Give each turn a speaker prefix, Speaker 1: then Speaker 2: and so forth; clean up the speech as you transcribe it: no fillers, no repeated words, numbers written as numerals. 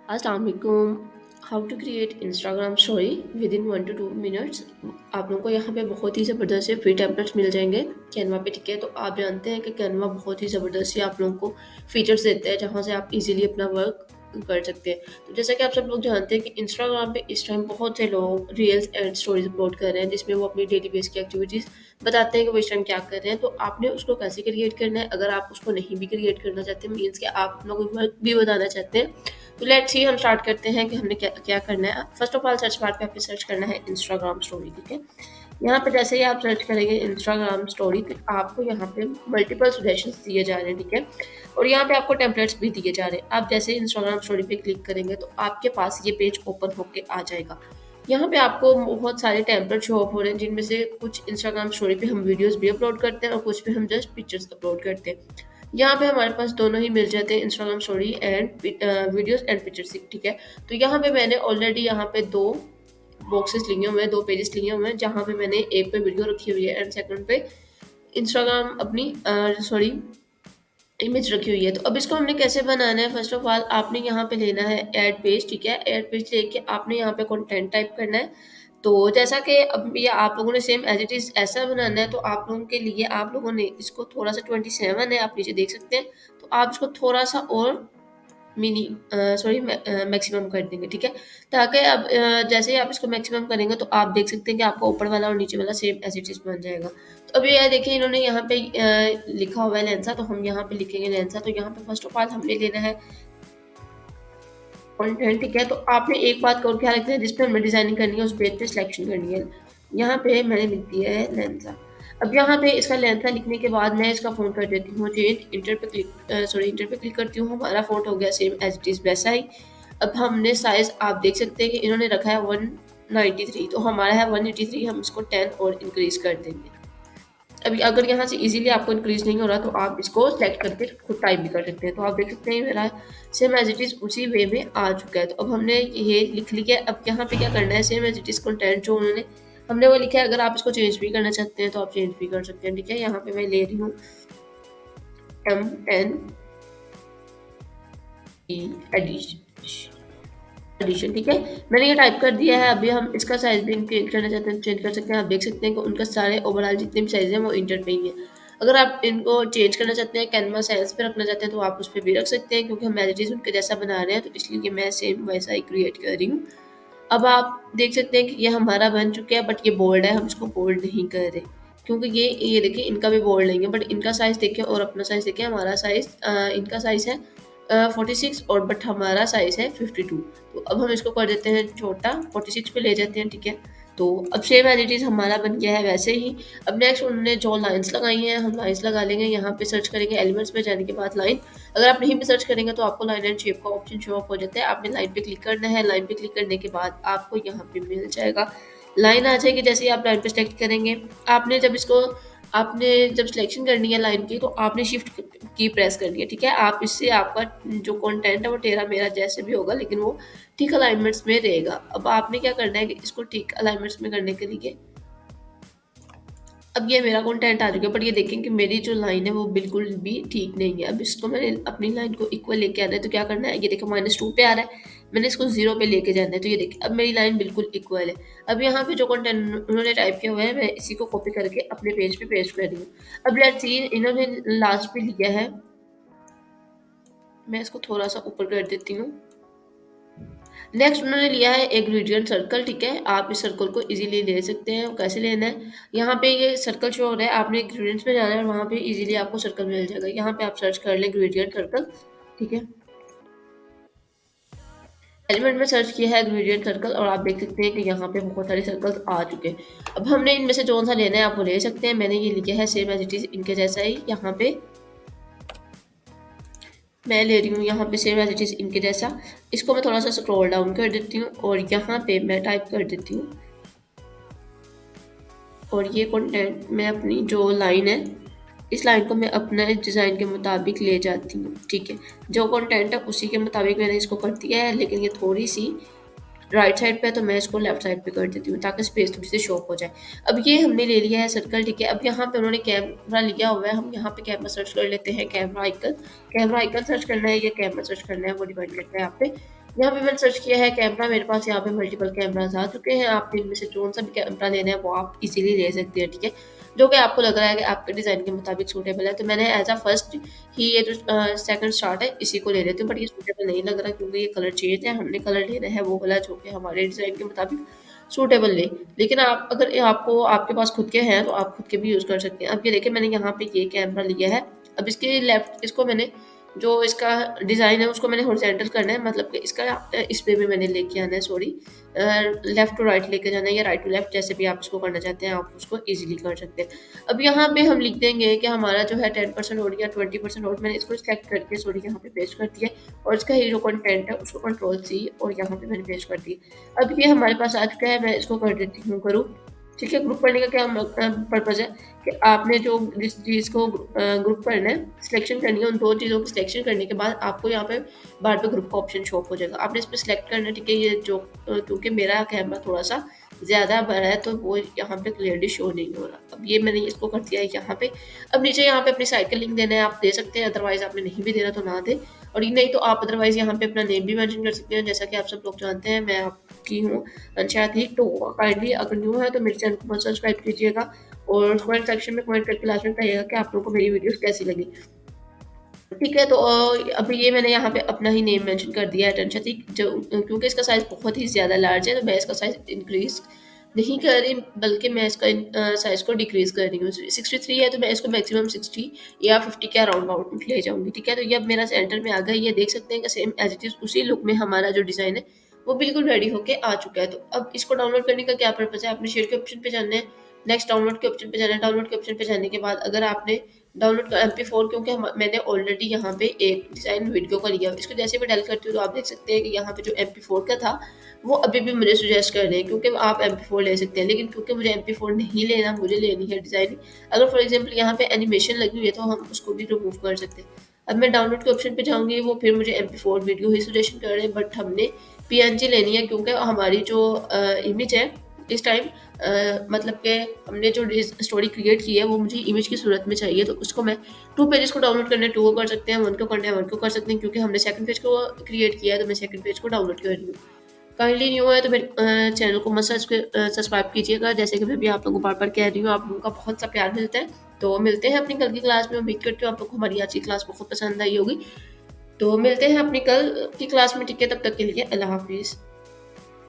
Speaker 1: अस्सलाम वालेकुम। How to create Instagram story within 1 to 2 minutes. आप लोगों को यहाँ पे बहुत ही ज़बरदस्त से फ्री टेम्पलेट्स मिल जाएंगे कैनवा पे, ठीक है। तो आप जानते हैं कि कैनवा बहुत ही ज़बरदस्त से आप लोगों को फीचर्स देते हैं जहाँ से आप इजीली अपना वर्क कर सकते हैं। तो जैसा कि आप सब लोग जानते हैं कि इंस्टाग्राम पे इस टाइम बहुत से लोग रील्स एंड स्टोरीज अपलोड कर रहे हैं जिसमें वो अपनी डेली बेस की एक्टिविटीज़ बताते हैं कि वो इस टाइम क्या कर रहे हैं। तो आपने उसको कैसे क्रिएट करना है, अगर आप उसको नहीं भी क्रिएट करना चाहते, मीन्स कि आप अपना कोई वर्क भी बताना चाहते हैं, तो लेट्स सी हम स्टार्ट करते हैं कि हमने क्या क्या करना है। First of all search bar पे आपने सर्च करना है इंस्टाग्राम स्टोरी, ठीक है। यहाँ पे जैसे ही आप सर्च करेंगे इंस्टाग्राम स्टोरी, तो आपको यहाँ पे मल्टीपल सजेशंस दिए जा रहे हैं, ठीक है। और यहाँ पे आपको टेम्पलेट्स भी दिए जा रहे हैं। आप जैसे इंस्टाग्राम स्टोरी पे क्लिक करेंगे तो आपके पास ये पेज ओपन होके आ जाएगा। यहाँ पे आपको बहुत सारे टेम्पलेट शो अप हो रहे हैं जिनमें से कुछ इंस्टाग्राम स्टोरी पे हम वीडियोस भी अपलोड करते हैं और कुछ पे हम जस्ट पिक्चर्स अपलोड करते हैं। यहाँ पे हमारे पास दोनों ही मिल जाते हैं, Instagram story and videos and pictures, ठीक है। तो यहाँ पे मैंने ऑलरेडी यहाँ पे दो बॉक्सेस लिए हुए हैं, दो पेजेस लिए हुए हैं, जहाँ पे मैंने एक पे वीडियो रखी हुई है एंड सेकंड पे इंस्टाग्राम अपनी सॉरी इमेज रखी हुई है। तो अब इसको हमने कैसे बनाना है, फर्स्ट ऑफ ऑल आपने यहाँ पे लेना है ऐड पेज, ठीक है। ऐड पेज लेके आपने यहाँ पे कंटेंट टाइप करना है। तो जैसा कि अब ये आप लोगों ने सेम एज इट इज ऐसा बनाना है, तो आप लोगों के लिए आप लोगों ने इसको थोड़ा सा 27 है, आप नीचे देख सकते हैं। तो आप इसको थोड़ा सा और मिनी सॉरी मैक्सिमम कर देंगे, ठीक है। ताकि अब जैसे ही आप इसको मैक्सिमम करेंगे तो आप देख सकते हैं कि आपका ऊपर वाला और नीचे वाला सेम एज इट इज बन जाएगा। तो अभी ये देखिए इन्होंने यहाँ पे लिखा हुआ है लेंसा, तो हम यहाँ पे लिखेंगे लेंसा। तो यहाँ पे फर्स्ट ऑफ ऑल हमने लेना है कंटेंट, ठीक है। तो आपने एक बात को और ख्याल रखना है, जिस पे हमने डिजाइनिंग करनी है उस पेज पे सिलेक्शन करनी है। यहाँ पे मैंने लिख दिया है लेंसा। अब यहाँ पे इसका लेंसा लिखने के बाद मैं इसका फोन कर देती हूँ चेंज, इंटर पे क्लिक इंटर पे क्लिक करती हूँ, हमारा फोन हो गया सेम एज इट इज वैसा ही। अब हमने साइज आप देख सकते हैं कि इन्होंने रखा है 193, तो हमारा है 183, हम इसको 10 और इंक्रीज कर देंगे। अभी अगर यहाँ से इजीली आपको इंक्रीज नहीं हो रहा तो आप इसको सेलेक्ट करके खुद टाइप भी कर सकते हैं। तो आप देख सकते हैं मेरा सेम एज इट इज उसी वे में आ चुका है। तो अब हमने ये लिख लिया। अब यहाँ पे क्या करना है, same as it is content जो उन्होंने हमने वो लिखा है, अगर आप इसको चेंज भी करना चाहते हैं तो आप चेंज भी कर सकते हैं, ठीक है। यहाँ पे मैं ले रही हूँ M10 एडिशन, ठीक है। मैंने ये टाइप कर दिया है। अभी हम इसका साइज भी चेंज करना चाहते हैं, चेंज कर सकते हैं। आप देख सकते हैं कि उनका सारे ओवरऑल जितने भी साइज हैं वो इंटर पे ही है। अगर आप इनको चेंज करना चाहते हैं, कैनवा साइज पे रखना चाहते हैं, तो आप उस पर भी रख सकते हैं, क्योंकि हम एज इट इज उनके जैसा बना रहे हैं, तो इसलिए मैं सेम वैसा ही क्रिएट कर रही हूँ। अब आप देख सकते हैं कि ये हमारा बन चुका है, बट ये बोल्ड है, हम इसको बोल्ड नहीं कर रहे, क्योंकि ये देखिए इनका भी बोल्ड नहीं है, बट इनका साइज देखिए और अपना साइज देखिए। हमारा साइज इनका साइज है 46 और बट हमारा साइज है 52। तो अब हम इसको कर देते हैं छोटा, 46 पे ले जाते हैं, ठीक है। तो अब सेम एज इट इज हमारा बन गया है वैसे ही। अब नेक्स्ट उन्होंने जो लाइंस लगाई हैं हम लाइंस लगा लेंगे। यहाँ पे सर्च करेंगे एलिमेंट्स में जाने के बाद लाइन। अगर आप नहीं भी सर्च करेंगे तो आपको लाइन एंड शेप का ऑप्शन शो अप हो जाता है। आपने लाइन पे क्लिक करना है, लाइन पे क्लिक करने के बाद आपको यहाँ पे मिल जाएगा, लाइन आ जाएगी। जैसे ही आप लाइन पे सेलेक्ट करेंगे, आपने जब सिलेक्शन करनी है लाइन की, तो आपने शिफ्ट की प्रेस करनी है, ठीक है। आप इससे आपका जो कंटेंट है वो टेढ़ा मेरा जैसे भी होगा, लेकिन वो ठीक अलाइनमेंट्स में रहेगा। अब आपने क्या करना है कि इसको ठीक अलाइनमेंट्स में करने के लिए, अब ये मेरा कंटेंट आ चुका है, बट ये देखें कि मेरी जो लाइन है वो बिल्कुल भी ठीक नहीं है। अब इसको मैंने अपनी लाइन को इक्वल लेके आना है, तो क्या करना है, ये देखो -2 पे आ रहा है, मैंने इसको 0 पे लेके जाना है। तो ये देखिए अब मेरी लाइन बिल्कुल इक्वल है। अब यहाँ पे जो कंटेंट उन्होंने टाइप किया हुआ है, मैं इसी को कॉपी करके अपने पेज पे पेस्ट कर रही हूँ। अब लेट्स सी इन्होंने लास्ट पे लिया है, मैं इसको थोड़ा सा ऊपर कर देती हूँ। नेक्स्ट उन्होंने लिया है एक ग्रेडियंट सर्कल, ठीक है। आप इस सर्कल को इजीली ले सकते हैं। कैसे लेना है, यहाँ पे ये सर्कल शो हो रहा है, आपने ग्रेडियंट्स में जाना है और वहाँ पे इजीली आपको सर्कल मिल जाएगा। यहाँ पे आप सर्च कर लें ग्रेडियंट सर्कल, ठीक है। एलिमेंट में सर्च किया है ग्रेडियंट सर्कल और आप देख सकते हैं कि यहाँ पे बहुत सारे सर्कल्स आ चुके हैं। अब हमने इनमें से जो सा लेना है आप वो ले सकते हैं। मैंने ये लिया है सेम एज इट इज इनके जैसा ही, यहाँ पे मैं ले रही हूँ यहाँ पे सेम एज इट इज इनके जैसा। इसको मैं थोड़ा सा स्क्रॉल डाउन कर देती हूँ और यहाँ पे मैं टाइप कर देती हूँ, और ये कंटेंट मैं अपनी जो लाइन है इस लाइन को मैं अपने डिज़ाइन के मुताबिक ले जाती हूँ, ठीक है। जो कंटेंट है उसी के मुताबिक मैंने इसको कर दिया है, लेकिन ये थोड़ी सी राइट साइड पे है तो मैं इसको लेफ्ट साइड पे कर देती हूँ ताकि स्पेस थोड़ी सी शॉप हो जाए। अब ये हमने ले लिया है सर्कल, ठीक है। अब यहाँ पे उन्होंने कैमरा लिया हुआ है, हम यहाँ पे कैमरा सर्च कर लेते हैं। कैमरा आइकन सर्च करना है या कैमरा सर्च करना है वो डिपेंड करता है आप पे। यहाँ पे मैंने सर्च किया है कैमरा, मेरे पास यहाँ पे मल्टीपल कैमराज़ आ चुके हैं। आप इनमें से कौन-सा भी कैमरा लेना है वो आप इज़िली ले सकते हैं, ठीक है? जो कि आपको लग रहा है कि आपके डिज़ाइन के मुताबिक सूटेबल है। तो मैंने एज़ अ फर्स्ट ही ये जो सेकंड स्टार्ट है इसी को ले लेती हूँ, बट ये सूटेबल नहीं लग रहा क्योंकि ये कलर चेंज है। हमने कलर लेना है वो वाला जो कि हमारे डिज़ाइन के मुताबिक सूटेबल ले। लेकिन आप अगर आपको आपके पास खुद के हैं तो आप खुद के भी यूज़ कर सकते हैं। अब ये देखिए मैंने यहाँ पे ये कैमरा लिया है। अब इसके लेफ्ट इसको मैंने जो इसका डिज़ाइन है उसको मैंने हॉरिज़ॉन्टल करना है, मतलब कि इसका इस पे भी मैंने लेके आना है, सॉरी, लेफ्ट टू राइट लेके जाना है या राइट टू लेफ्ट, जैसे भी आप इसको करना चाहते हैं आप उसको ईज़िली कर सकते हैं। अब यहाँ पे हम लिख देंगे कि हमारा जो है 10% ऑड या 20% ऑड, मैंने इसको सेलेक्ट करके सॉरी यहाँ पे पेस्ट कर दिया है और इसका ये जो कंटेंट है उसको कंट्रोल सी और यहाँ पे मैंने पेस्ट कर दिया। अब ये हमारे पास आ चुका है, मैं इसको कर देती हूँ ग्रुप। ठीक है, ग्रुप करने का क्या पर्पज़ है कि आपने जो जिस चीज़ को ग्रुप करना है, सिलेक्शन करनी है, उन 2 चीज़ों की सिलेक्शन करने के बाद आपको यहाँ पे बाहर पे ग्रुप का ऑप्शन शो हो जाएगा। आपने इस पे सिलेक्ट करना है, ठीक है, ये जो क्योंकि मेरा कैमरा थोड़ा-सा ज़्यादा बड़ा है तो वो यहाँ पे क्लियरली शो नहीं हो रहा। अब ये मैंने इसको कर दिया है यहाँ पे। अब नीचे यहाँ पे अपनी साइट का लिंक देना है, आप दे सकते हैं, अदरवाइज़ आपने नहीं भी देना तो ना दें। और ये नहीं तो आप अदरवाइज़ यहाँ पे अपना नेम भी मेंशन कर सकते हैं, जैसा कि आप सब लोग जानते हैं मैं आपकी हूँ अंशा थी। तो काइंडली अगर न्यू है तो मेरे चैनल को सब्सक्राइब कीजिएगा और कमेंट सेक्शन में कमेंट करके लास्ट में बताइएगा कि आप लोगों को मेरी वीडियोस कैसी लगी। ठीक है, तो अभी ये मैंने यहाँ पे अपना ही नेम मेंशन कर दिया है टंशती, जो क्योंकि इसका साइज़ बहुत ही ज़्यादा लार्ज है तो मैं इसका साइज़ इंक्रीज़ नहीं कर रही, बल्कि मैं इसका साइज़ को डिक्रीज़ कर रही हूँ। 63 है तो मैं इसको मैक्सिमम 60 या 50 के अराउंड अबाउट ले जाऊँगी, ठीक है? तो ये अब मेरा सेंटर में आ गया, ये देख सकते हैं कि सेम एज़ इट इज़ उसी लुक में हमारा जो डिज़ाइन है वो बिल्कुल रेडी होके आ चुका है। तो अब इसको डाउनलोड करने का क्या पर्पज़ है, आपने शेयर के ऑप्शन पे जाना है, नेक्स्ट डाउनलोड के ऑप्शन पे जाना है। डाउनलोड के ऑप्शन पे जाने के बाद अगर आपने डाउनलोड का MP4, क्योंकि मैंने ऑलरेडी यहाँ पे एक डिज़ाइन वीडियो का लिया, इसको जैसे मैं डायल करती हूँ तो आप देख सकते हैं कि यहाँ पे जो MP4 का था वो अभी भी मुझे सजेस्ट कर रहे हैं, क्योंकि आप MP4 ले सकते हैं, लेकिन क्योंकि मुझे MP4 नहीं लेना, मुझे लेनी है डिज़ाइन। अगर फॉर एग्जांपल यहाँ पे एनिमेशन लगी हुई है तो हम उसको भी रिमूव कर सकते हैं। अब मैं डाउनलोड के ऑप्शन पे जाऊँगी, वो फिर मुझे MP4 वीडियो ही सजेशन कर रहे हैं, बट हमने PNG लेनी है क्योंकि हमारी जो इमेज है इस टाइम, मतलब कि हमने जो स्टोरी क्रिएट की है वो मुझे इमेज की सूरत में चाहिए। तो उसको मैं 2 पेजेस को डाउनलोड करना है 2 को कर सकते हैं, 1 को करना है 1 को कर सकते हैं, क्योंकि हमने सेकंड पेज को क्रिएट किया है तो मैं सेकंड पेज को डाउनलोड कर रही हूँ। काइंडली न्यू है तो मेरे चैनल को मत सब्सक्राइब कीजिएगा, जैसे कि मैं भी आप लोगों को बार-बार कह रही हूँ, आप लोगों का बहुत सा प्यार मिलता है। तो मिलते हैं अपनी कल की क्लास में, उम्मीद करती हूँ आप लोग को हमारी आज की क्लास बहुत पसंद आई होगी। तो मिलते हैं अपनी कल की क्लास में, ठीक है? तब तक के लिए अल्लाह हाफ़िज़।